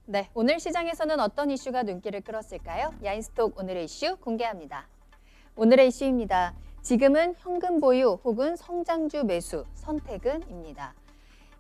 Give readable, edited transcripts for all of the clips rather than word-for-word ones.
네, 오늘 시장에서는 어떤 이슈가 눈길을 끌었을까요? 야인스톡 오늘의 이슈 공개합니다. 오늘의 이슈입니다. 지금은 현금 보유 혹은 성장주 매수 선택은입니다.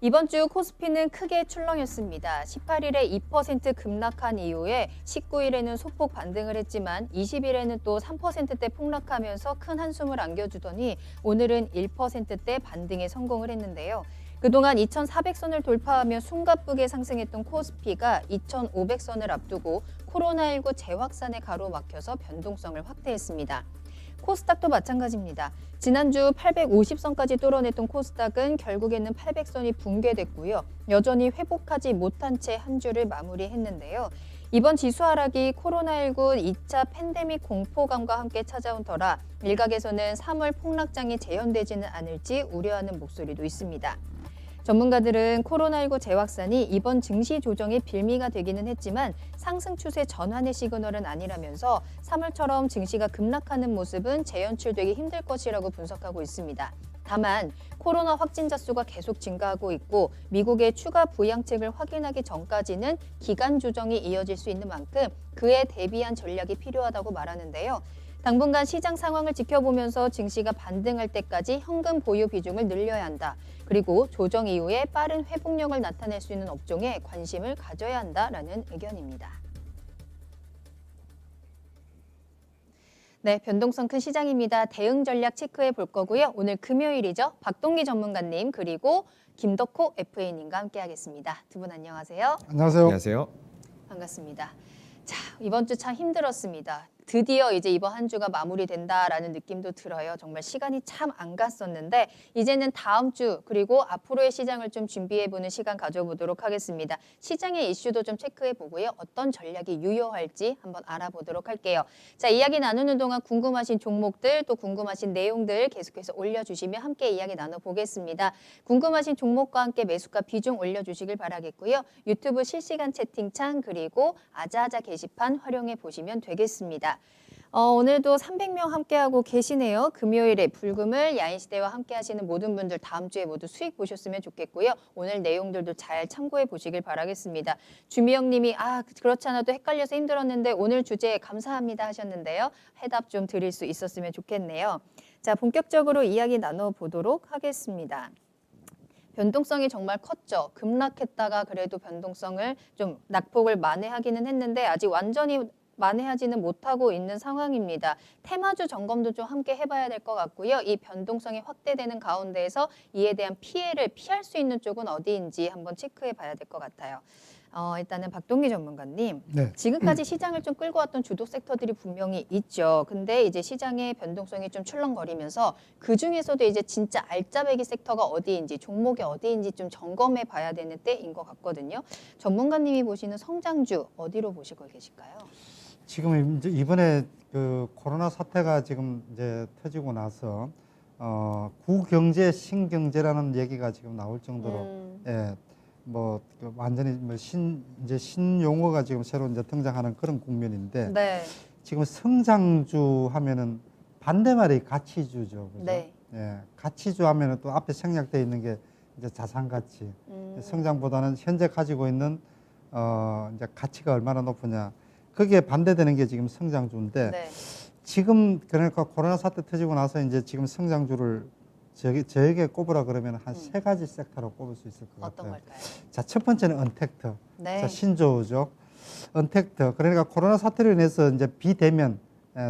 이번 주 코스피는 크게 출렁였습니다. 18일에 2% 급락한 이후에 19일에는 소폭 반등을 했지만 20일에는 또 3%대 폭락하면서 큰 한숨을 안겨주더니 오늘은 1%대 반등에 성공을 했는데요. 그동안 2,400선을 돌파하며 숨가쁘게 상승했던 코스피가 2,500선을 앞두고 코로나19 재확산에 가로막혀서 변동성을 확대했습니다. 코스닥도 마찬가지입니다. 지난주 850선까지 뚫어냈던 코스닥은 결국에는 800선이 붕괴됐고요. 여전히 회복하지 못한 채 한 주를 마무리했는데요. 이번 지수 하락이 코로나19 2차 팬데믹 공포감과 함께 찾아온 터라 일각에서는 3월 폭락장이 재현되지는 않을지 우려하는 목소리도 있습니다. 전문가들은 코로나19 재확산이 이번 증시 조정의 빌미가 되기는 했지만 상승 추세 전환의 시그널은 아니라면서 3월처럼 증시가 급락하는 모습은 재연출되기 힘들 것이라고 분석하고 있습니다. 다만 코로나 확진자 수가 계속 증가하고 있고 미국의 추가 부양책을 확인하기 전까지는 기간 조정이 이어질 수 있는 만큼 그에 대비한 전략이 필요하다고 말하는데요. 당분간 시장 상황을 지켜보면서 증시가 반등할 때까지 현금 보유 비중을 늘려야 한다. 그리고 조정 이후에 빠른 회복력을 나타낼 수 있는 업종에 관심을 가져야 한다라는 의견입니다. 네, 변동성 큰 시장입니다. 대응 전략 체크해 볼 거고요. 오늘 금요일이죠. 박동기 전문가님 그리고 김덕호 FA님과 함께하겠습니다. 두 분 안녕하세요. 안녕하세요. 안녕하세요. 반갑습니다. 자, 이번 주 참 힘들었습니다. 드디어 이제 이번 한 주가 마무리된다라는 느낌도 들어요. 정말 시간이 참 안 갔었는데 이제는 다음 주 그리고 앞으로의 시장을 좀 준비해보는 시간 가져보도록 하겠습니다. 시장의 이슈도 좀 체크해보고요. 어떤 전략이 유효할지 한번 알아보도록 할게요. 자, 이야기 나누는 동안 궁금하신 종목들 또 궁금하신 내용들 계속해서 올려주시면 함께 이야기 나눠보겠습니다. 궁금하신 종목과 함께 매수가 비중 올려주시길 바라겠고요. 유튜브 실시간 채팅창 그리고 아자아자 게시판 활용해 보시면 되겠습니다. 오늘도 300명 함께하고 계시네요. 금요일에 불금을 야인시대와 함께하시는 모든 분들 다음 주에 모두 수익 보셨으면 좋겠고요. 오늘 내용들도 잘 참고해 보시길 바라겠습니다. 주미영 님이 그렇지 않아도 헷갈려서 힘들었는데 오늘 주제 감사합니다 하셨는데요. 해답 좀 드릴 수 있었으면 좋겠네요. 자, 본격적으로 이야기 나눠보도록 하겠습니다. 변동성이 정말 컸죠. 급락했다가 그래도 변동성을 좀 낙폭을 만회하기는 했는데 아직 완전히 만회하지는 못하고 있는 상황입니다. 테마주 점검도 좀 함께 해봐야 될 것 같고요. 이 변동성이 확대되는 가운데에서 이에 대한 피해를 피할 수 있는 쪽은 어디인지 한번 체크해 봐야 될 것 같아요. 일단은 박동기 전문가님, 네. 지금까지 시장을 좀 끌고 왔던 주도 섹터들이 분명히 있죠. 근데 이제 시장의 변동성이 좀 출렁거리면서 그 중에서도 이제 진짜 알짜배기 섹터가 어디인지, 종목이 어디인지 좀 점검해 봐야 되는 때인 것 같거든요. 전문가님이 보시는 성장주 어디로 보시고 계실까요? 지금 이제 이번에 그 코로나 사태가 지금 이제 터지고 나서 구경제, 신경제라는 얘기가 지금 나올 정도로 예, 그 완전히 이제 신용어가 지금 새로 이제 등장하는 그런 국면인데 네. 지금 성장주 하면은 반대말이 가치주죠, 그죠? 네. 예, 가치주 하면은 또 앞에 생략되어 있는 게 이제 자산 가치. 성장보다는 현재 가지고 있는 이제 가치가 얼마나 높으냐. 거기에 반대되는 게 지금 성장주인데 네. 지금 그러니까 코로나 사태 터지고 나서 이제 지금 성장주를 저에게 꼽으라 그러면 한 세 가지 섹터로 꼽을 수 있을 것 어떤 같아요. 걸까요? 자, 첫 번째는 언택트. 네. 자, 신조어죠. 언택트. 그러니까 코로나 사태로 인해서 이제 비대면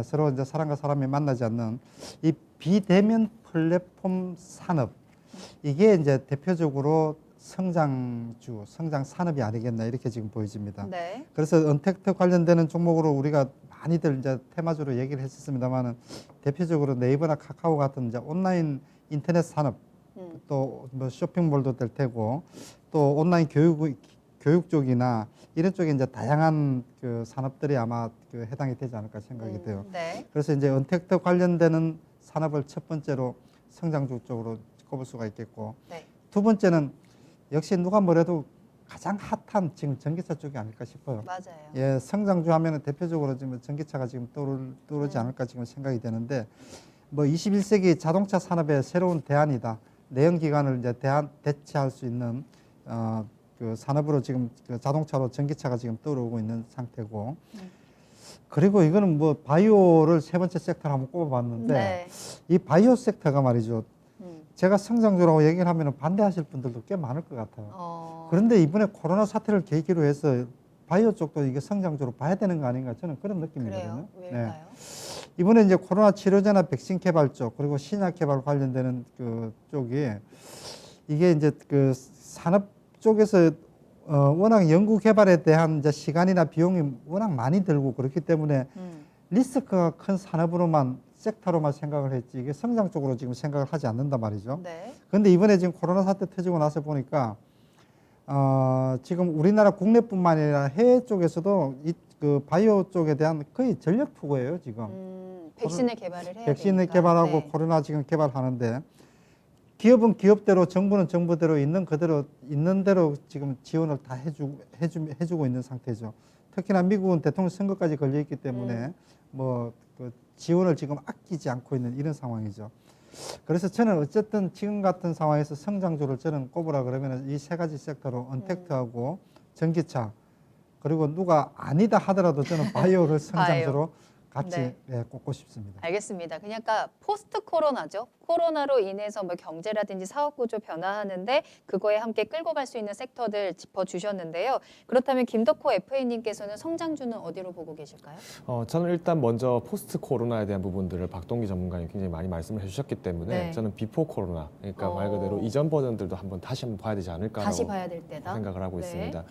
서로 이제 사람과 사람이 만나지 않는 이 비대면 플랫폼 산업. 이게 이제 대표적으로 성장주, 성장 산업이 아니겠나 이렇게 지금 보여집니다. 네. 그래서 언택트 관련되는 종목으로 우리가 많이들 이제 테마주로 얘기를 했었습니다만은 대표적으로 네이버나 카카오 같은 이제 온라인 인터넷 산업 또 뭐 쇼핑몰도 될 테고 또 온라인 교육 쪽이나 이런 쪽에 이제 다양한 그 산업들이 아마 그 해당이 되지 않을까 생각이 돼요. 네. 그래서 이제 언택트 관련되는 산업을 첫 번째로 성장주 쪽으로 꼽을 수가 있겠고 네. 두 번째는 역시 누가 뭐래도 가장 핫한 지금 전기차 쪽이 아닐까 싶어요. 맞아요. 예, 성장주 하면은 대표적으로 지금 전기차가 지금 떠오르지 않을까 지금 생각이 되는데 뭐 21세기 자동차 산업의 새로운 대안이다. 내연기관을 이제 대체할 수 있는 그 그 산업으로 지금 그 자동차로 전기차가 지금 떠오르고 있는 상태고. 그리고 이거는 뭐 바이오를 세 번째 섹터로 한번 꼽아봤는데 네. 이 바이오 섹터가 말이죠. 음. 제가 성장주라고 얘기를 하면 반대하실 분들도 꽤 많을 것 같아요. 그런데 이번에 코로나 사태를 계기로 해서 바이오 쪽도 이게 성장주로 봐야 되는 거 아닌가 저는 그런 느낌이거든요. 그래요? 왜일까요? 이번에 이제 코로나 치료제나 백신 개발 쪽 그리고 신약 개발 관련되는 그 쪽이 이게 이제 그 산업 쪽에서 워낙 연구 개발에 대한 이제 시간이나 비용이 워낙 많이 들고 그렇기 때문에 리스크가 큰 산업으로만 섹터로만 생각을 했지 이게 성장 쪽으로 지금 생각을 하지 않는단 말이죠. 네. 그런데 이번에 지금 코로나 사태 터지고 나서 보니까 지금 우리나라 국내뿐만 아니라 해외 쪽에서도 이 그 바이오 쪽에 대한 거의 전력 투구예요 지금. 백신을 개발을 해야 백신을 되니까. 개발하고 네. 코로나 지금 개발하는데 기업은 기업대로 정부는 정부대로 있는 그대로 있는 대로 지금 지원을 다 해주고 있는 상태죠. 특히나 미국은 대통령 선거까지 걸려 있기 때문에 뭐 그 지원을 지금 아끼지 않고 있는 이런 상황이죠. 그래서 저는 어쨌든 지금 같은 상황에서 성장주를 저는 꼽으라 그러면 이 세 가지 섹터로 언택트하고 전기차 그리고 누가 아니다 하더라도 저는 바이오를 성장주로 같이 네. 예, 꼽고 싶습니다. 알겠습니다. 그러니까 포스트 코로나죠. 코로나로 인해서 뭐 경제라든지 사업 구조 변화하는데 그거에 함께 끌고 갈 수 있는 섹터들 짚어주셨는데요. 그렇다면 김덕호 FA님께서는 성장주는 어디로 보고 계실까요? 저는 일단 먼저 포스트 코로나에 대한 부분들을 박동기 전문가님 굉장히 많이 말씀을 해주셨기 때문에 네. 저는 비포 코로나, 그러니까 말 그대로 이전 버전들도 다시 한번 봐야 되지 않을까라고 다시 봐야 될 때다. 생각을 하고 네. 있습니다.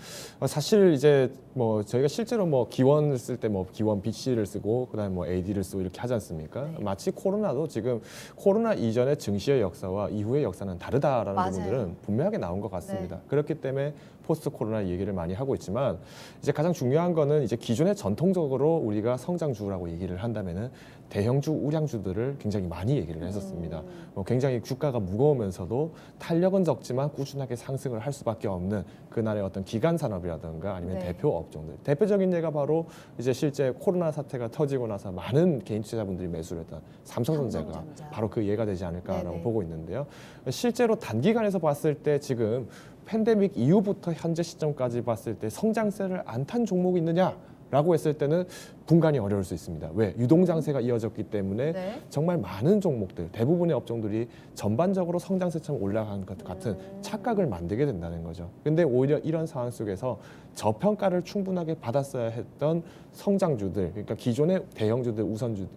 사실 이제 뭐 저희가 실제로 뭐 기원을 쓸 때 뭐 기원 BC를 쓰고 그다음에 뭐 AD를 쓰고 이렇게 하지 않습니까? 네. 마치 코로나도 지금 코로나 이전의 증시의 역사와 이후의 역사는 다르다라는 맞아요. 부분들은 분명하게 나온 것 같습니다. 그렇기 때문에 포스트 코로나 얘기를 많이 하고 있지만 이제 가장 중요한 거는 이제 기존에 전통적으로 우리가 성장주라고 얘기를 한다면은 대형주, 우량주들을 굉장히 많이 얘기를 했었습니다. 뭐 굉장히 주가가 무거우면서도 탄력은 적지만 꾸준하게 상승을 할 수밖에 없는 그날의 어떤 기간 산업이라든가 아니면 네. 대표 업종들. 대표적인 예가 바로 이제 실제 코로나 사태가 터지고 나서 많은 개인 투자자분들이 매수를 했던 삼성전자가 삼성전자. 바로 그 예가 되지 않을까라고 네네. 보고 있는데요. 실제로 단기간에서 봤을 때 지금 팬데믹 이후부터 현재 시점까지 봤을 때 성장세를 안 탄 종목이 있느냐라고 했을 때는 분간이 어려울 수 있습니다. 왜? 유동장세가 이어졌기 때문에 네. 정말 많은 종목들, 대부분의 업종들이 전반적으로 성장세처럼 올라간 것 같은 착각을 만들게 된다는 거죠. 근데 오히려 이런 상황 속에서 저평가를 충분하게 받았어야 했던 성장주들, 그러니까 기존의 대형주들,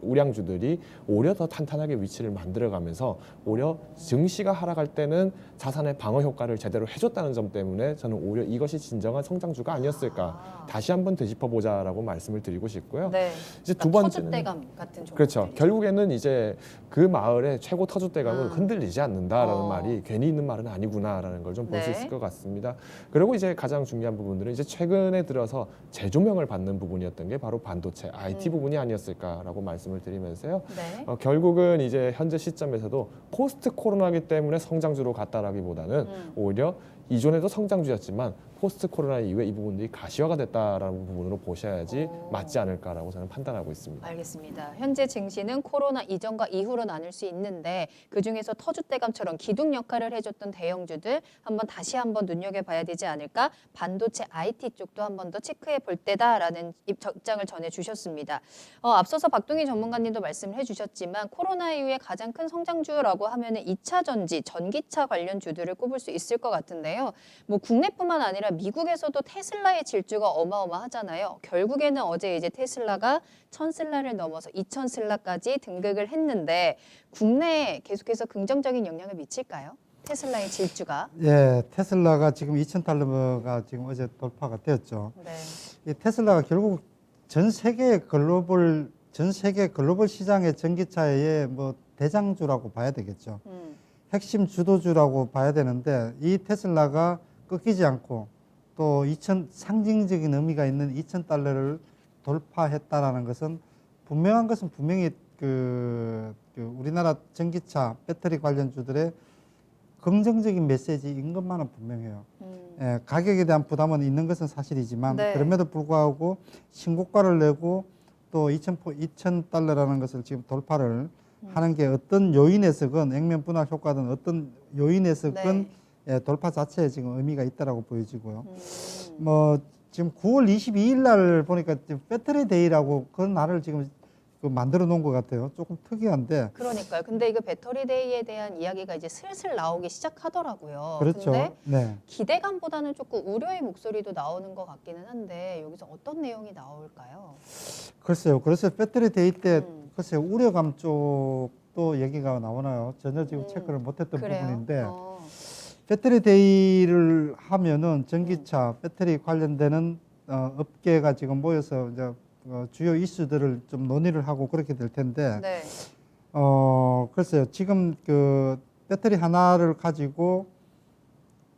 우량주들이 오히려 더 탄탄하게 위치를 만들어가면서 오히려 증시가 하락할 때는 자산의 방어 효과를 제대로 해줬다는 점 때문에 저는 오히려 이것이 진정한 성장주가 아니었을까 다시 한번 되짚어보자라고 말씀을 드리고 싶고요. 네. 이제 두 그러니까 번째는 터줏대감 같은 종목. 그렇죠. 결국에는 이제 그 마을의 최고 터줏대감은 흔들리지 않는다라는 말이 괜히 있는 말은 아니구나라는 걸 좀 볼 수 네. 있을 것 같습니다. 그리고 이제 가장 중요한 부분들은 이제 최근에 들어서 재조명을 받는 부분이었던 게 바로 반도체 IT 부분이 아니었을까라고 말씀을 드리면서요. 네. 결국은 이제 현재 시점에서도 포스트 코로나이기 때문에 성장주로 갔다라기보다는 오히려 이전에도 성장주였지만 포스트 코로나 이후에 이 부분들이 가시화가 됐다라는 부분으로 보셔야지 맞지 않을까라고 저는 판단하고 있습니다. 알겠습니다. 현재 증시는 코로나 이전과 이후로 나눌 수 있는데 그중에서 터줏대감처럼 기둥 역할을 해줬던 대형주들 다시 한번 눈여겨봐야 되지 않을까? 반도체 IT 쪽도 한 번 더 체크해 볼 때다라는 입장을 전해주셨습니다. 앞서서 박동희 전문가님도 말씀을 해주셨지만 코로나 이후에 가장 큰 성장주라고 하면은 2차 전지, 전기차 관련 주들을 꼽을 수 있을 것 같은데요. 뭐 국내뿐만 아니라 미국에서도 테슬라의 질주가 어마어마하잖아요. 결국에는 어제 이제 테슬라가 1000슬라를 넘어서 2000슬라까지 등극을 했는데 국내에 계속해서 긍정적인 영향을 미칠까요? 테슬라의 질주가. 예, 테슬라가 지금 2,000달러가 지금 어제 돌파가 되었죠. 네. 이 테슬라가 결국 전 세계 글로벌 시장의 전기차의 뭐 대장주라고 봐야 되겠죠. 핵심 주도주라고 봐야 되는데 이 테슬라가 꺾이지 않고 또 상징적인 의미가 있는 2,000달러를 돌파했다라는 것은 분명히 그 우리나라 전기차 배터리 관련주들의 긍정적인 메시지인 것만은 분명해요. 예, 가격에 대한 부담은 있는 것은 사실이지만 네. 그럼에도 불구하고 신고가를 내고 또 2,000달러라는 것을 지금 돌파를 하는 게 어떤 요인에서건 액면 분할 효과든 어떤 요인에서건 네. 돌파 자체에 지금 의미가 있다라고 보여지고요. 뭐 지금 9월 22일 날 보니까 지금 배터리 데이라고 그런 날을 지금 만들어 놓은 것 같아요. 조금 특이한데. 그러니까요. 근데 이거 배터리 데이에 대한 이야기가 이제 슬슬 나오기 시작하더라고요. 그렇죠. 근데 네. 기대감보다는 조금 우려의 목소리도 나오는 것 같기는 한데 여기서 어떤 내용이 나올까요? 글쎄요. 그래서 배터리 데이 때 음. 글쎄요. 우려감 쪽도 얘기가 나오나요? 전혀 지금 체크를 못했던 그래요? 부분인데 배터리 데이를 하면은 전기차, 배터리 관련되는 업계가 지금 모여서 이제 주요 이슈들을 좀 논의를 하고 그렇게 될 텐데, 네. 글쎄요. 지금 그 배터리 하나를 가지고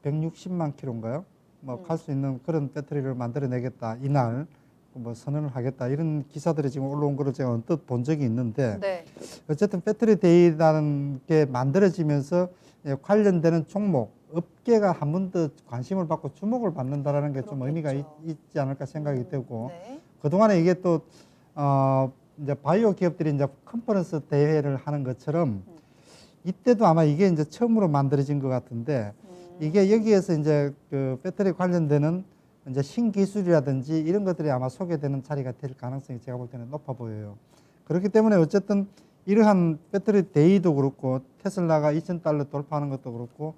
160만 킬로인가요? 뭐 갈 수 있는 그런 배터리를 만들어내겠다. 이날 뭐 선언을 하겠다. 이런 기사들이 지금 올라온 거를 제가 언뜻 본 적이 있는데, 네. 어쨌든 배터리 데이라는 게 만들어지면서 관련되는 종목, 업계가 한 번 더 관심을 받고 주목을 받는다라는 게 좀 의미가 그렇겠죠. 있지 않을까 생각이 되고, 네. 그동안에 이게 또 이제 바이오 기업들이 이제 컨퍼런스 대회를 하는 것처럼 이때도 아마 이게 이제 처음으로 만들어진 것 같은데, 이게 여기에서 이제 그 배터리 관련되는 이제 신기술이라든지 이런 것들이 아마 소개되는 자리가 될 가능성이 제가 볼 때는 높아 보여요. 그렇기 때문에 어쨌든 이러한 배터리 데이도 그렇고 테슬라가 $2,000 돌파하는 것도 그렇고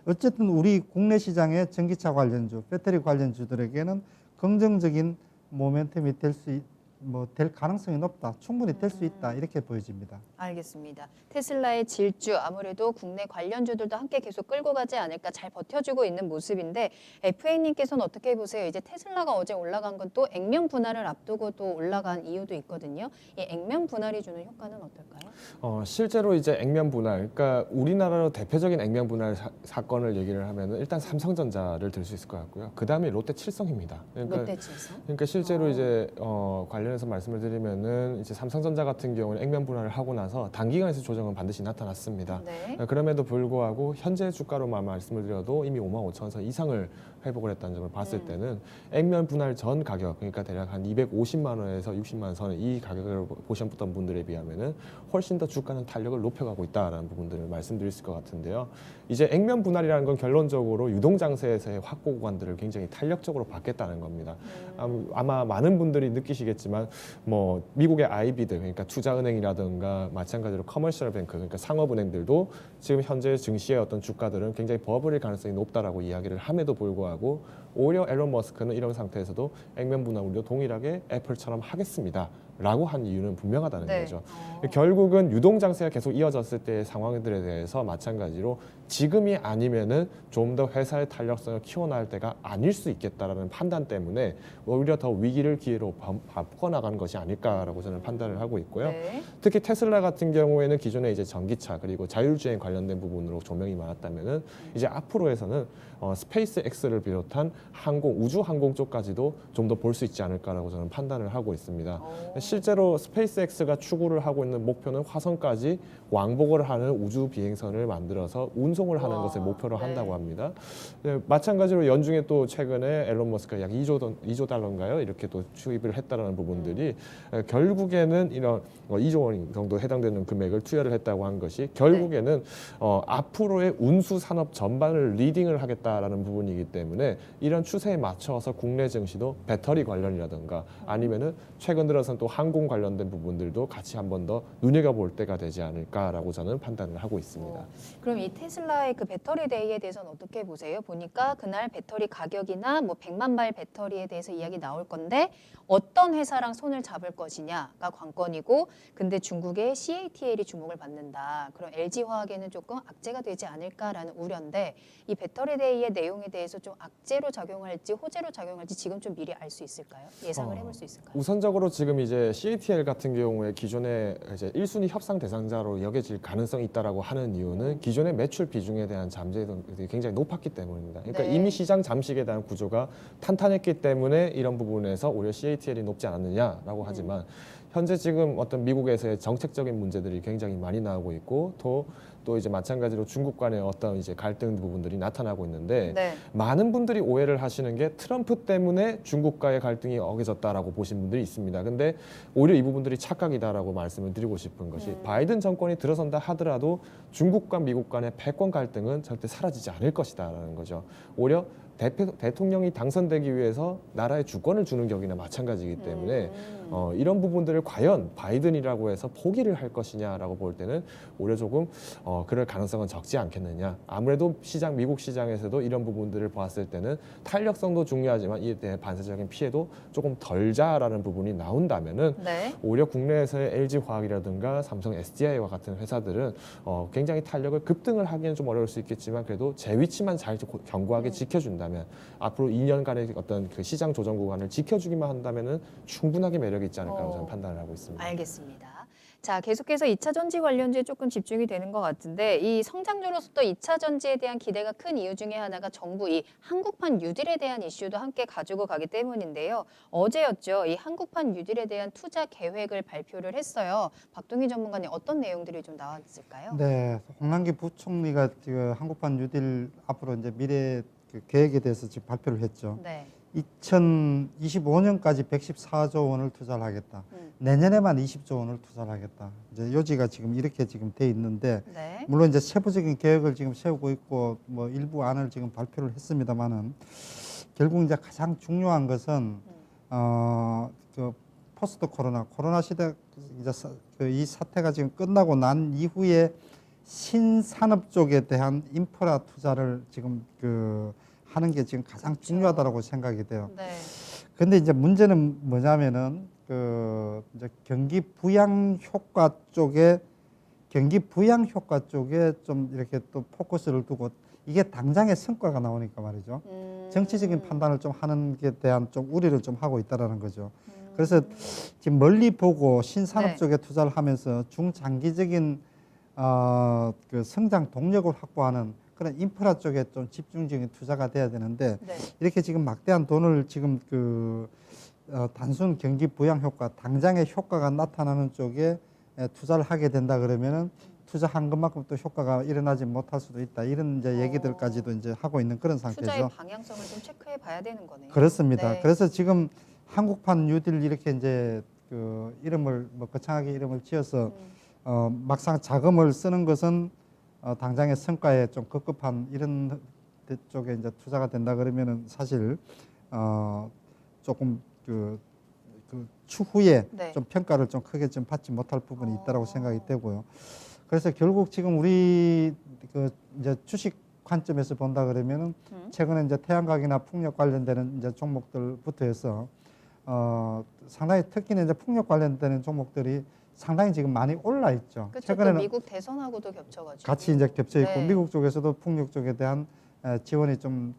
어쨌든 우리 국내 시장의 전기차 관련주, 배터리 관련주들에게는 긍정적인 모멘텀이 될 가능성이 높다. 충분히 될 수 있다. 이렇게 보여집니다. 알겠습니다. 테슬라의 질주 아무래도 국내 관련주들도 함께 계속 끌고 가지 않을까 잘 버텨주고 있는 모습인데 FA님께서는 어떻게 보세요? 이제 테슬라가 어제 올라간 건 또 액면 분할을 앞두고 또 올라간 이유도 있거든요. 이 액면 분할이 주는 효과는 어떨까요? 실제로 이제 액면 분할, 그러니까 우리나라로 대표적인 액면 분할 사건을 얘기를 하면은 일단 삼성전자를 들 수 있을 것 같고요. 그 다음에 롯데 칠성입니다. 롯데칠성. 그러니까 실제로 이제 관련해서 말씀을 드리면은 이제 삼성전자 같은 경우는 액면 분할을 하고 나서 단기간에서 조정은 반드시 나타났습니다. 네. 그럼에도 불구하고 현재 주가로만 말씀을 드려도 이미 55,000선 이상을 회복을 했다는 점을 봤을 때는 액면 분할 전 가격, 그러니까 대략 한 250만 원에서 60만 선 이 가격을 보셨던 분들에 비하면은 훨씬 더 주가는 탄력을 높여가고 있다라는 부분들을 말씀드릴 수 있을 것 같은데요. 이제 액면 분할이라는 건 결론적으로 유동 장세에서의 확보 구간들을 굉장히 탄력적으로 받겠다는 겁니다. 아마 많은 분들이 느끼시겠지만 뭐 미국의 IB들, 그러니까 투자은행이라든가 마찬가지로 커머셜 뱅크, 그러니까 상업은행들도 지금 현재 증시의 어떤 주가들은 굉장히 버블일 가능성이 높다라고 이야기를 함에도 불구하고 오히려 앨런 머스크는 이런 상태에서도 액면 분할 우리도 동일하게 애플처럼 하겠습니다. 라고 한 이유는 분명하다는 네. 거죠. 결국은 유동 장세가 계속 이어졌을 때의 상황들에 대해서 마찬가지로 지금이 아니면은 좀 더 회사의 탄력성을 키워나갈 때가 아닐 수 있겠다라는 판단 때문에 오히려 더 위기를 기회로 바꿔나가는 것이 아닐까라고 저는 판단을 하고 있고요. 네. 특히 테슬라 같은 경우에는 기존에 이제 전기차 그리고 자율주행 관련된 부분으로 조명이 많았다면은 이제 앞으로에서는 스페이스 X를 비롯한 우주 항공 쪽까지도 좀 더 볼 수 있지 않을까라고 저는 판단을 하고 있습니다. 실제로 스페이스 X가 추구를 하고 있는 목표는 화성까지 왕복을 하는 우주 비행선을 만들어서 운송을 하는 것을 목표로 네. 한다고 합니다. 마찬가지로 연중에 또 최근에 앨런 머스크가 약 2조 달러인가요? 이렇게 또 투입을 했다라는 부분들이 결국에는 이런 2조 원 정도 해당되는 금액을 투여를 했다고 한 것이 결국에는 앞으로의 운수 산업 전반을 리딩을 하겠다라는 부분이기 때문에 이런 추세에 맞춰서 국내 증시도 배터리 관련이라든가 아니면은 최근 들어서는 또 항공 관련된 부분들도 같이 한 번 더 눈여겨볼 때가 되지 않을까라고 저는 판단을 하고 있습니다. 그럼 이 테슬라의 그 배터리 데이에 대해서는 어떻게 보세요? 보니까 그날 배터리 가격이나 뭐 100만 발 배터리에 대해서 이야기 나올 건데 어떤 회사랑 손을 잡을 것이냐가 관건이고 근데 중국의 CATL이 주목을 받는다. 그럼 LG화학에는 조금 악재가 되지 않을까라는 우려인데 이 배터리 데이의 내용에 대해서 좀 악재로 작용할지 호재로 작용할지 지금 좀 미리 알 수 있을까요? 예상을 해볼 수 있을까요? 우선적으로 지금 이제 CATL 같은 경우에 기존에 이제 1순위 협상 대상자로 여겨질 가능성이 있다라고 하는 이유는 기존의 매출 비중에 대한 잠재력이 굉장히 높았기 때문입니다. 그러니까 네. 이미 시장 잠식에 대한 구조가 탄탄했기 때문에 이런 부분에서 오히려 CATL이 높지 않았느냐라고 하지만 현재 지금 어떤 미국에서의 정책적인 문제들이 굉장히 많이 나오고 있고 또 이제 마찬가지로 중국 간의 어떤 이제 갈등 부분들이 나타나고 있는데 네. 많은 분들이 오해를 하시는 게 트럼프 때문에 중국과의 갈등이 억해졌다라고 보시는 분들이 있습니다. 근데 오히려 이 부분들이 착각이다라고 말씀을 드리고 싶은 것이 바이든 정권이 들어선다 하더라도 중국과 미국 간의 패권 갈등은 절대 사라지지 않을 것이다라는 거죠. 오히려 대통령이 당선되기 위해서 나라의 주권을 주는 격이나 마찬가지이기 때문에 이런 부분들을 과연 바이든이라고 해서 포기를 할 것이냐라고 볼 때는 오히려 조금 그럴 가능성은 적지 않겠느냐. 아무래도 미국 시장에서도 이런 부분들을 보았을 때는 탄력성도 중요하지만 이에 대해 반사적인 피해도 조금 덜자라는 부분이 나온다면은 네. 오히려 국내에서의 LG화학이라든가 삼성 SDI와 같은 회사들은 굉장히 탄력을 급등을 하기는 좀 어려울 수 있겠지만 그래도 제 위치만 잘 견고하게 지켜준다면 앞으로 2년간의 어떤 그 시장 조정 구간을 지켜주기만 한다면은 충분하게 매력이 있지 않을까라고 저는 판단을 하고 있습니다. 알겠습니다. 자, 계속해서 2차 전지 관련주에 조금 집중이 되는 것 같은데 이 성장주로서 또 2차 전지에 대한 기대가 큰 이유 중에 하나가 정부 이 한국판 뉴딜에 대한 이슈도 함께 가지고 가기 때문인데요. 어제였죠. 이 한국판 뉴딜에 대한 투자 계획을 발표를 했어요. 박동희 전문가님 어떤 내용들이 좀 나왔을까요? 네, 홍남기 부총리가 지금 한국판 뉴딜 앞으로 이제 미래 그 계획에 대해서 지금 발표를 했죠. 네. 2025년까지 114조 원을 투자를 하겠다. 내년에만 20조 원을 투자를 하겠다. 이제 요지가 지금 이렇게 지금 돼 있는데 네. 물론 이제 세부적인 계획을 지금 세우고 있고 뭐 일부 안을 지금 발표를 했습니다만은 결국 이제 가장 중요한 것은 그 포스트 코로나 시대 이제 이 사태가 지금 끝나고 난 이후에 신산업 쪽에 대한 인프라 투자를 지금 하는 게 지금 가장 중요하다고 생각이 돼요. 네. 근데 이제 문제는 뭐냐면은 이제 경기 부양 효과 쪽에 좀 이렇게 또 포커스를 두고 이게 당장의 성과가 나오니까 말이죠. 정치적인 판단을 좀 하는 게 대한 좀 우려를 좀 하고 있다라는 거죠. 그래서 지금 멀리 보고 신산업 네. 쪽에 투자를 하면서 중장기적인 그 성장 동력을 확보하는 그런 인프라 쪽에 좀 집중적인 투자가 돼야 되는데 네. 이렇게 지금 막대한 돈을 지금 단순 경기 부양 효과, 당장의 효과가 나타나는 쪽에 투자를 하게 된다 그러면은 투자한 것만큼 또 효과가 일어나지 못할 수도 있다. 이런 이제 얘기들까지도 이제 하고 있는 그런 투자의 상태죠. 방향성을 좀 체크해 봐야 되는 거네요. 그렇습니다. 네. 그래서 지금 한국판 뉴딜 이렇게 이제 이름을 거창하게 이름을 지어서 막상 자금을 쓰는 것은 당장의 성과에 좀 급급한 이런 쪽에 이제 투자가 된다 그러면은 사실 조금 그 추후에 네. 좀 평가를 좀 크게 좀 받지 못할 부분이 있다라고 생각이 되고요. 그래서 결국 지금 우리 이제 주식 관점에서 본다 그러면은 최근에 이제 태양광이나 풍력 관련되는 이제 종목들부터 해서 상당히 특히는 이제 풍력 관련되는 종목들이 상당히 지금 많이 올라 있죠. 그렇죠. 또 최근에는 미국 대선하고도 겹쳐가지고 같이 이제 겹쳐 있고 네. 미국 쪽에서도 풍력 쪽에 대한 지원이 좀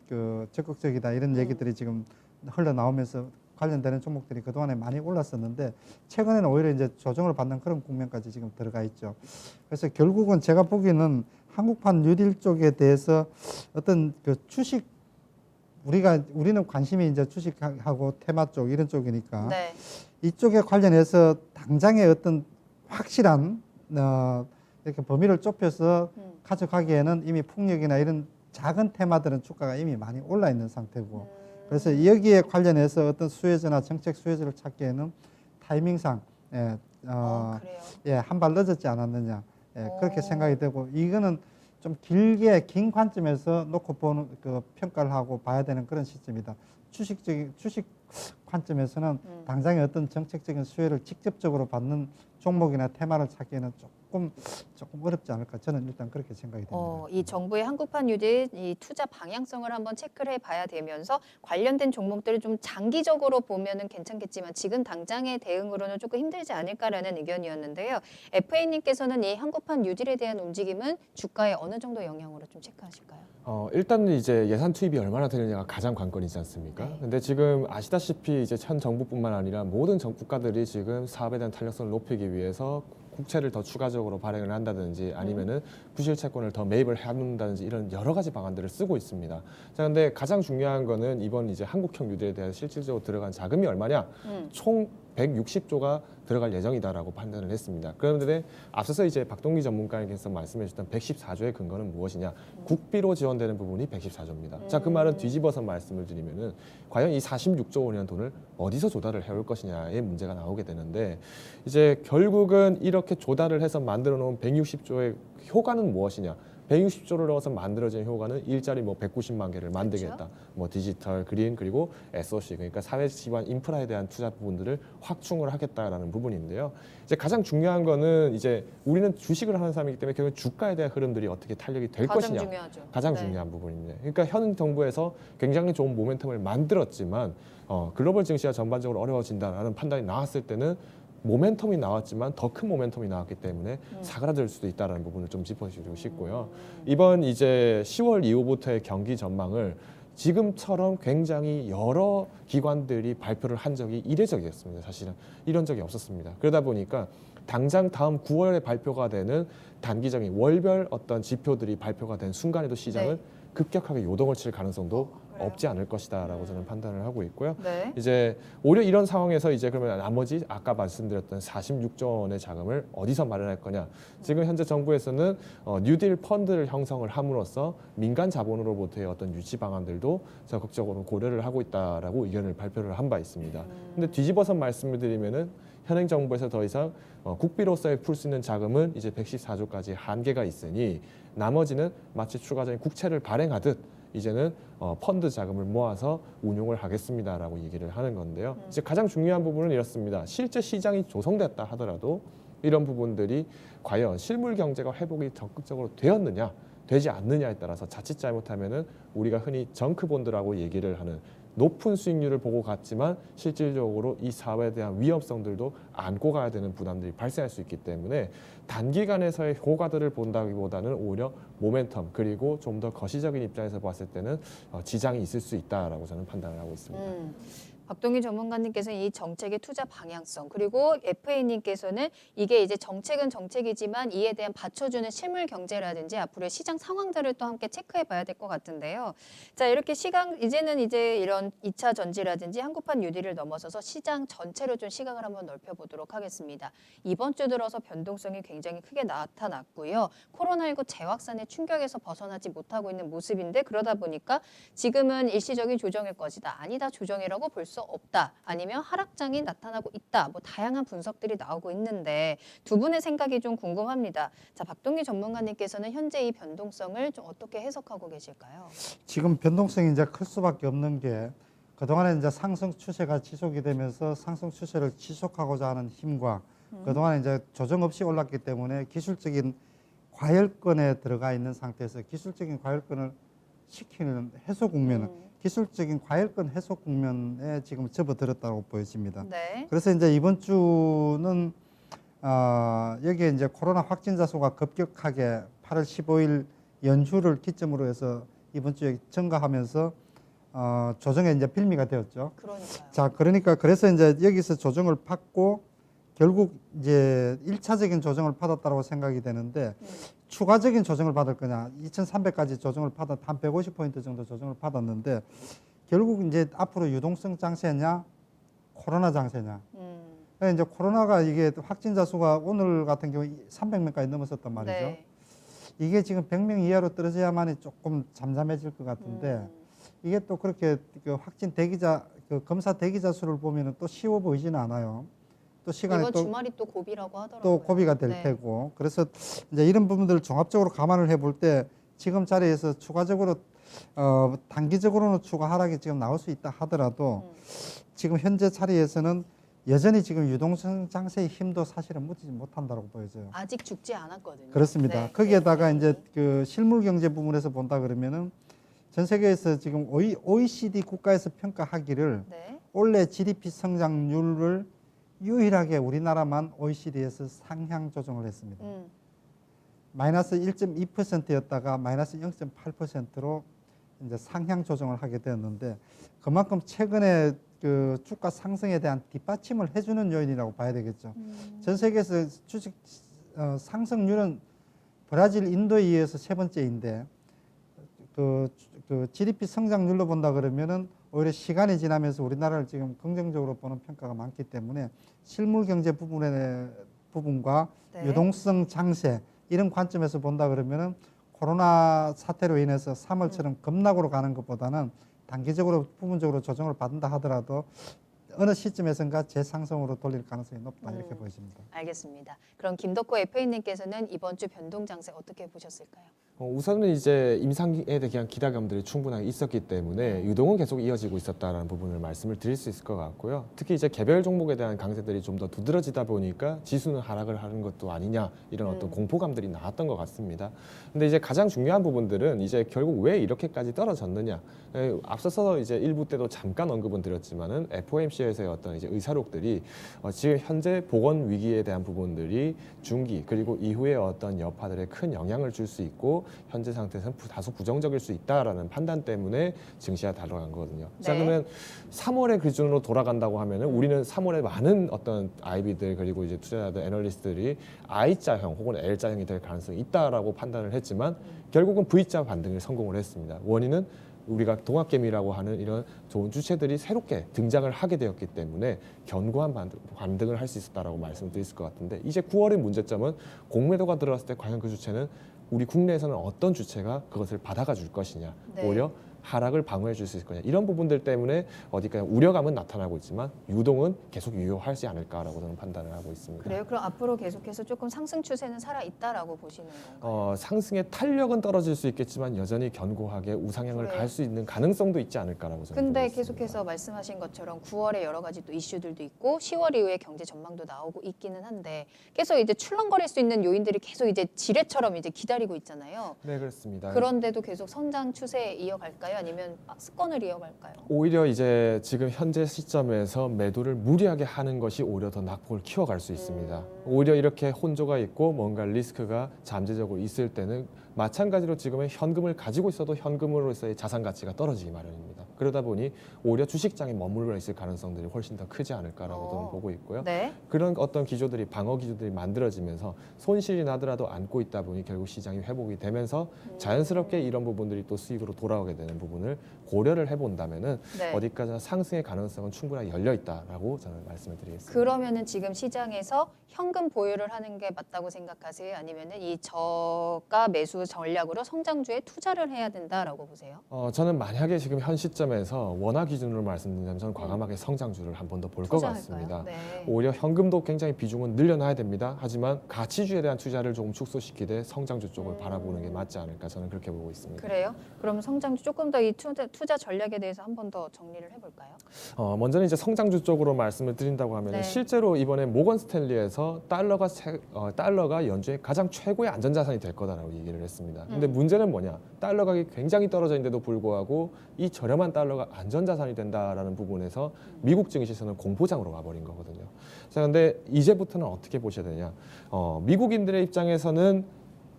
적극적이다 이런 얘기들이 지금 흘러나오면서 관련되는 종목들이 그동안에 많이 올랐었는데 최근에는 오히려 이제 조정을 받는 그런 국면까지 지금 들어가 있죠. 그래서 결국은 제가 보기에는 한국판 뉴딜 쪽에 대해서 어떤 주식 우리는 관심이 이제 주식하고 테마 쪽 이런 쪽이니까 네. 이쪽에 관련해서 당장의 어떤 확실한 이렇게 범위를 좁혀서 가져가기에는 이미 풍력이나 이런 작은 테마들은 주가가 이미 많이 올라 있는 상태고 그래서 여기에 관련해서 어떤 수혜주나 정책 수혜주를 찾기에는 타이밍상 그래요. 한 발 늦었지 않았느냐 그렇게 생각이 되고 이거는 좀 긴 관점에서 놓고 보는 평가를 하고 봐야 되는 그런 시점이다. 주식 관점에서는 당장의 어떤 정책적인 수혜를 직접적으로 받는 종목이나 테마를 찾기에는 조금 어렵지 않을까 저는 일단 그렇게 생각이 됩니다. 이 정부의 한국판 뉴딜 이 투자 방향성을 한번 체크를 해봐야 되면서 관련된 종목들을 좀 장기적으로 보면은 괜찮겠지만 지금 당장의 대응으로는 조금 힘들지 않을까라는 의견이었는데요. FA님께서는 이 한국판 뉴딜에 대한 움직임은 주가에 어느 정도 영향으로 좀 체크하실까요? 일단 이제 예산 투입이 얼마나 되느냐가 가장 관건이지 않습니까? 네. 근데 지금 아시다시피 이제 현 정부뿐만 아니라 모든 국가들이 지금 사업에 대한 탄력성을 높이기 위해서 국채를 더 추가적으로 발행을 한다든지 아니면은 부실 채권을 더 매입을 한다든지 이런 여러 가지 방안들을 쓰고 있습니다. 자, 근데 가장 중요한 거는 이번 이제 한국형 뉴딜에 대해서 실질적으로 들어간 자금이 얼마냐? 총 160조가 들어갈 예정이다라고 판단을 했습니다. 그런데 앞서서 이제 박동기 전문가님께서 말씀해 주셨던 114조의 근거는 무엇이냐? 국비로 지원되는 부분이 114조입니다. 자, 그 말은 뒤집어서 말씀을 드리면은 과연 이 46조 원이라는 돈을 어디서 조달을 해올 것이냐의 문제가 나오게 되는데 이제 결국은 이렇게 조달을 해서 만들어 놓은 160조의 효과는 무엇이냐? 160조를 넣어서 만들어진 효과는 일자리 뭐 190만 개를 만들겠다. 그렇죠. 뭐 디지털, 그린 그리고 SOC 그러니까 사회 기반 인프라에 대한 투자 부분들을 확충을 하겠다라는 부분인데요. 이제 가장 중요한 거는 이제 우리는 주식을 하는 사람이기 때문에 결국 주가에 대한 흐름들이 어떻게 탄력이 될 가장 것이냐. 중요하죠. 가장 네. 중요한 부분입니다. 그러니까 현 정부에서 굉장히 좋은 모멘텀을 만들었지만 글로벌 증시가 전반적으로 어려워진다라는 판단이 나왔을 때는 모멘텀이 나왔지만 더 큰 모멘텀이 나왔기 때문에 사그라들 수도 있다는 부분을 좀 짚어주고 싶고요. 이번 이제 10월 이후부터의 경기 전망을 지금처럼 굉장히 여러 기관들이 발표를 한 적이 이례적이었습니다. 사실은 이런 적이 없었습니다. 그러다 보니까 당장 다음 9월에 발표가 되는 단기적인 월별 어떤 지표들이 발표가 된 순간에도 시장은 네. 급격하게 요동을 칠 가능성도 그래요? 없지 않을 것이다라고 저는 판단을 하고 있고요. 네. 이제 오히려 이런 상황에서 이제 그러면 나머지 아까 말씀드렸던 46조 원의 자금을 어디서 마련할 거냐? 지금 현재 정부에서는 뉴딜 펀드를 형성을 함으로써 민간 자본으로부터의 어떤 유치 방안들도 적극적으로 고려를 하고 있다라고 의견을 발표를 한 바 있습니다. 근데 뒤집어서 말씀을 드리면은 현행 정부에서 더 이상 국비로서의 풀 수 있는 자금은 이제 114조까지 한계가 있으니 나머지는 마치 추가적인 국채를 발행하듯 이제는 펀드 자금을 모아서 운용을 하겠습니다라고 얘기를 하는 건데요. 이제 가장 중요한 부분은 이렇습니다. 실제 시장이 조성됐다 하더라도 이런 부분들이 과연 실물 경제가 회복이 적극적으로 되었느냐, 되지 않느냐에 따라서 자칫 잘못하면은 우리가 흔히 정크본드라고 얘기를 하는 높은 수익률을 보고 갔지만 실질적으로 이 사회에 대한 위험성들도 안고 가야 되는 부담들이 발생할 수 있기 때문에 단기간에서의 효과들을 본다기보다는 오히려 모멘텀 그리고 좀 더 거시적인 입장에서 봤을 때는 지장이 있을 수 있다라고 저는 판단을 하고 있습니다. 박동희 전문가님께서는 이 정책의 투자 방향성 그리고 FA님께서는 이게 이제 정책은 정책이지만 이에 대한 받쳐주는 실물 경제라든지 앞으로의 시장 상황들을 또 함께 체크해 봐야 될 것 같은데요. 자, 이렇게 이제는 이제 이런 2차 전지라든지 한국판 뉴딜을 넘어서서 시장 전체로 좀 시각을 한번 넓혀보도록 하겠습니다. 이번 주 들어서 변동성이 굉장히 크게 나타났고요. 코로나19 재확산의 충격에서 벗어나지 못하고 있는 모습인데 그러다 보니까 지금은 일시적인 조정일 것이다. 아니다, 조정이라고 볼 수 없다. 아니면 하락장이 나타나고 있다. 뭐 다양한 분석들이 나오고 있는데 두 분의 생각이 좀 궁금합니다. 자, 박동기 전문가님께서는 현재 이 변동성을 좀 어떻게 해석하고 계실까요? 지금 변동성이 이제 클 수밖에 없는 게 그동안에 이제 상승 추세가 지속이 되면서 상승 추세를 지속하고자 하는 힘과 그동안에 이제 조정 없이 올랐기 때문에 기술적인 과열권에 들어가 있는 상태에서 기술적인 과열권을 시키는 해소 국면은 기술적인 과열권 해소 국면에 지금 접어들었다고 보여집니다. 네. 그래서 이제 이번 주는 여기에 이제 코로나 확진자 수가 급격하게 8월 15일 연휴를 기점으로 해서 이번 주에 증가하면서 조정에 이제 빌미가 되었죠. 그러니까요. 자, 그러니까 그래서 이제 여기서 조정을 받고 결국 이제 1차적인 조정을 받았다고 생각이 되는데 추가적인 조정을 받을 거냐 2,300까지 조정을 받았 한 150포인트 정도 조정을 받았는데 결국 이제 앞으로 유동성 장세냐 코로나 장세냐 그러니까 이제 코로나가 이게 확진자 수가 오늘 같은 경우 300명까지 넘었었단 말이죠. 네. 이게 지금 100명 이하로 떨어져야만이 조금 잠잠해질 것 같은데 이게 또 그렇게 그 확진 대기자 그 검사 대기자 수를 보면은 또 쉬워 보이지는 않아요. 또 시간이 이번 또 주말이 또 고비라고 하더라고요. 또 고비가 될 네. 테고 그래서 이제 이런 부분들을 종합적으로 감안을 해볼 때 지금 자리에서 추가적으로 단기적으로는 추가 하락이 지금 나올 수 있다 하더라도 지금 현재 자리에서는 여전히 지금 유동성 장세의 힘도 사실은 묻지 못한다고 보여져요. 아직 죽지 않았거든요. 그렇습니다. 네. 거기에다가 네. 이제 그 실물 경제 부분에서 본다 그러면은 전 세계에서 지금 OECD 국가에서 평가하기를 네. 올해 GDP 성장률을 유일하게 우리나라만 OECD에서 상향 조정을 했습니다. 마이너스 1.2%였다가 마이너스 0.8%로 이제 상향 조정을 하게 되었는데 그만큼 최근에 그 주가 상승에 대한 뒷받침을 해주는 요인이라고 봐야 되겠죠. 전 세계에서 주식 상승률은 브라질, 인도에 이어서 세 번째인데 그 GDP 성장률로 본다 그러면은 오히려 시간이 지나면서 우리나라를 지금 긍정적으로 보는 평가가 많기 때문에 실물 경제 부분과 네. 유동성 장세 이런 관점에서 본다 그러면은 코로나 사태로 인해서 3월처럼 급락으로 가는 것보다는 단기적으로 부분적으로 조정을 받는다 하더라도 어느 시점에선가 재상승으로 돌릴 가능성이 높다 이렇게 보여집니다. 알겠습니다. 그럼 김덕호 FA님께서는 이번 주 변동 장세 어떻게 보셨을까요? 우선은 이제 임상에 대한 기대감들이 충분하게 있었기 때문에 유동은 계속 이어지고 있었다는 부분을 말씀을 드릴 수 있을 것 같고요. 특히 이제 개별 종목에 대한 강세들이 좀 더 두드러지다 보니까 지수는 하락을 하는 것도 아니냐 이런 어떤 공포감들이 나왔던 것 같습니다. 근데 이제 가장 중요한 부분들은 이제 결국 왜 이렇게까지 떨어졌느냐. 앞서서 이제 일부 때도 잠깐 언급은 드렸지만은 FOMC에서의 어떤 이제 의사록들이 지금 현재 보건 위기에 대한 부분들이 중기 그리고 이후에 어떤 여파들에 큰 영향을 줄 수 있고 현재 상태에서는 다소 부정적일 수 있다라는 판단 때문에 증시가 달러간 거거든요. 네. 자 그러면 3월의 기준으로 돌아간다고 하면은 우리는 3월에 많은 어떤 IB들 그리고 이제 투자자들 애널리스트들이 I자형 혹은 L자형이 될 가능성이 있다라고 판단을 했지만 결국은 V자 반등을 성공을 했습니다. 원인은 우리가 동학개미라고 하는 이런 좋은 주체들이 새롭게 등장을 하게 되었기 때문에 견고한 반등을 할 수 있었다라고 말씀드릴 것 같은데 이제 9월의 문제점은 공매도가 들어왔을 때 과연 그 주체는 우리 국내에서는 어떤 주체가 그것을 받아가 줄 것이냐 네. 오히려 하락을 방어해 줄 수 있을 거냐 이런 부분들 때문에 어디까지 우려감은 나타나고 있지만 유동은 계속 유효하지 않을까라고 저는 판단을 하고 있습니다. 그래요? 그럼 앞으로 계속해서 조금 상승 추세는 살아 있다라고 보시는 건가요? 상승의 탄력은 떨어질 수 있겠지만 여전히 견고하게 우상향을 그래요. 갈 수 있는 가능성도 있지 않을까라고 저는 근데 보고 있습니다. 계속해서 말씀하신 것처럼 9월에 여러 가지 또 이슈들도 있고 10월 이후에 경제 전망도 나오고 있기는 한데 계속 이제 출렁거릴 수 있는 요인들이 계속 이제 지뢰처럼 이제 기다리고 있잖아요. 네 그렇습니다. 그런데도 계속 성장 추세 이어갈까요? 아니면 습관을 이어갈까요? 오히려 이제 지금 현재 시점에서 매도를 무리하게 하는 것이 오히려 더 낙폭을 키워갈 수 있습니다. 오히려 이렇게 혼조가 있고 뭔가 리스크가 잠재적으로 있을 때는 마찬가지로 지금은 현금을 가지고 있어도 현금으로서의 자산 가치가 떨어지기 마련입니다. 그러다 보니 오히려 주식장에 머물러 있을 가능성들이 훨씬 더 크지 않을까라고 저는 보고 있고요. 네. 그런 어떤 기조들이 방어 기조들이 만들어지면서 손실이 나더라도 안고 있다 보니 결국 시장이 회복이 되면서 자연스럽게 이런 부분들이 또 수익으로 돌아오게 되는 부분을 고려를 해본다면은 네. 어디까지나 상승의 가능성은 충분하게 열려 있다라고 저는 말씀을 드리겠습니다. 그러면은 지금 시장에서 현금 보유를 하는 게 맞다고 생각하세요? 아니면은 이 저가 매수 전략으로 성장주에 투자를 해야 된다라고 보세요? 저는 만약에 지금 현 시점에서 원화 기준으로 말씀드리자면 저는 과감하게 성장주를 한 번 더 볼 것 같습니다. 네. 오히려 현금도 굉장히 비중은 늘려놔야 됩니다. 하지만 가치주에 대한 투자를 조금 축소시키되 성장주 쪽을 바라보는 게 맞지 않을까 저는 그렇게 보고 있습니다. 그래요? 그럼 성장주 조금 더 이 투자 전략에 대해서 한 번 더 정리를 해볼까요? 먼저는 이제 성장주 쪽으로 말씀을 드린다고 하면 네. 실제로 이번에 모건 스탠리에서 달러가 연준의 가장 최고의 안전자산이 될 거다라고 얘기를 했습니다. 근데 문제는 뭐냐? 달러 가격이 굉장히 떨어져 있는데도 불구하고 이 저렴한 달러가 안전자산이 된다라는 부분에서 미국 증시에서는 공포장으로 와버린 거거든요. 자, 근데 이제부터는 어떻게 보셔야 되냐? 미국인들의 입장에서는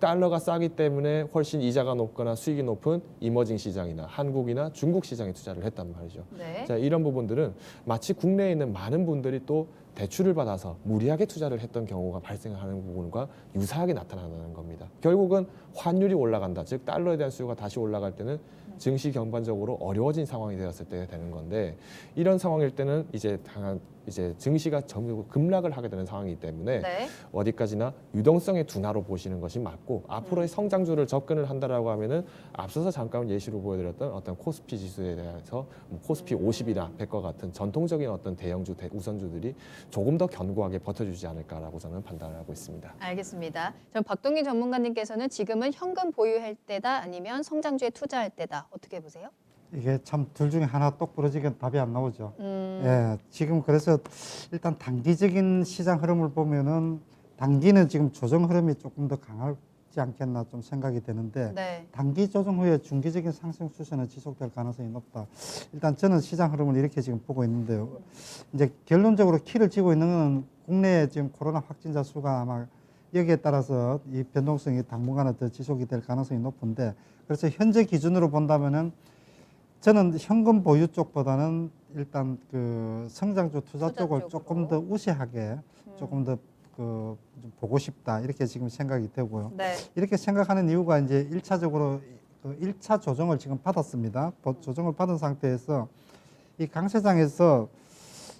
달러가 싸기 때문에 훨씬 이자가 높거나 수익이 높은 이머징 시장이나 한국이나 중국 시장에 투자를 했단 말이죠. 네. 자, 이런 부분들은 마치 국내에 있는 많은 분들이 또 대출을 받아서 무리하게 투자를 했던 경우가 발생하는 부분과 유사하게 나타나는 겁니다. 결국은 환율이 올라간다, 즉 달러에 대한 수요가 다시 올라갈 때는 증시 전반적으로 어려워진 상황이 되었을 때 되는 건데 이런 상황일 때는 이제 증시가 전부 급락을 하게 되는 상황이기 때문에 네. 어디까지나 유동성의 둔화로 보시는 것이 맞고 앞으로의 성장주를 접근을 한다라고 하면은 앞서서 잠깐 예시로 보여드렸던 어떤 코스피 지수에 대해서 코스피 50이나 100과 같은 전통적인 어떤 대형주 우선주들이 조금 더 견고하게 버텨주지 않을까라고 저는 판단을 하고 있습니다. 알겠습니다. 그럼 박동기 전문가님께서는 지금은 현금 보유할 때다 아니면 성장주에 투자할 때다 어떻게 보세요? 이게 참 둘 중에 하나 똑 부러지게 답이 안 나오죠. 예, 지금 그래서 일단 단기적인 시장 흐름을 보면은 단기는 지금 조정 흐름이 조금 더 강하지 않겠나 좀 생각이 되는데 네. 단기 조정 후에 중기적인 상승 추세는 지속될 가능성이 높다. 일단 저는 시장 흐름을 이렇게 지금 보고 있는데요. 이제 결론적으로 키를 쥐고 있는 건 국내에 지금 코로나 확진자 수가 아마 여기에 따라서 이 변동성이 당분간은 더 지속이 될 가능성이 높은데 그래서 현재 기준으로 본다면은 저는 현금 보유 쪽보다는 일단 그 성장주 투자 쪽을 쪽으로. 조금 더 우세하게 조금 더 그 보고 싶다 이렇게 지금 생각이 되고요. 네. 이렇게 생각하는 이유가 이제 1차적으로 그 1차 조정을 지금 받았습니다. 조정을 받은 상태에서 이 강세장에서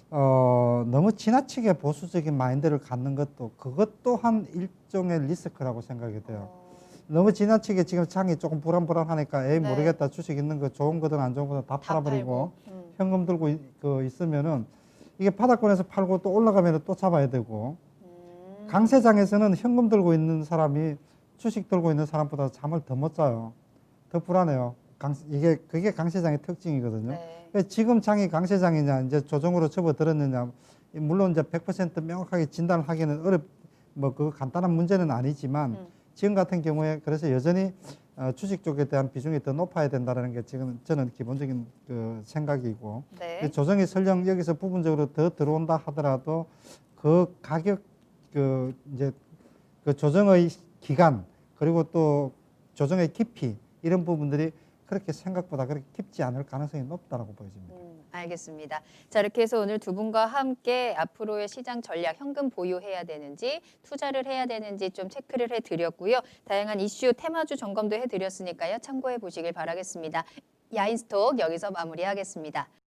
너무 지나치게 보수적인 마인드를 갖는 것도 그것 또한 일종의 리스크라고 생각이 돼요. 너무 지나치게 지금 장이 조금 불안불안하니까 에이 네. 모르겠다 주식 있는 거 좋은 거든 안 좋은 거든 다 팔아버리고 현금 들고 있으면은 이게 바닥권에서 팔고 또 올라가면 또 잡아야 되고 강세장에서는 현금 들고 있는 사람이 주식 들고 있는 사람보다 잠을 더 못 자요. 더 불안해요. 그게 강세장의 특징이거든요. 네. 그러니까 지금 장이 강세장이냐 이제 조정으로 접어들었느냐 물론 이제 100% 명확하게 진단을 하기는 그거 간단한 문제는 아니지만 지금 같은 경우에 그래서 여전히 주식 쪽에 대한 비중이 더 높아야 된다는 게 지금 저는 기본적인 그 생각이고 네. 조정이 설령 여기서 부분적으로 더 들어온다 하더라도 그 가격 이제 그 조정의 기간 그리고 또 조정의 깊이 이런 부분들이 그렇게 생각보다 그렇게 깊지 않을 가능성이 높다라고 보여집니다. 알겠습니다. 자, 이렇게 해서 오늘 두 분과 함께 앞으로의 시장 전략, 현금 보유해야 되는지, 투자를 해야 되는지 좀 체크를 해드렸고요. 다양한 이슈, 테마주 점검도 해드렸으니까요. 참고해 보시길 바라겠습니다. 야인스톡 여기서 마무리하겠습니다.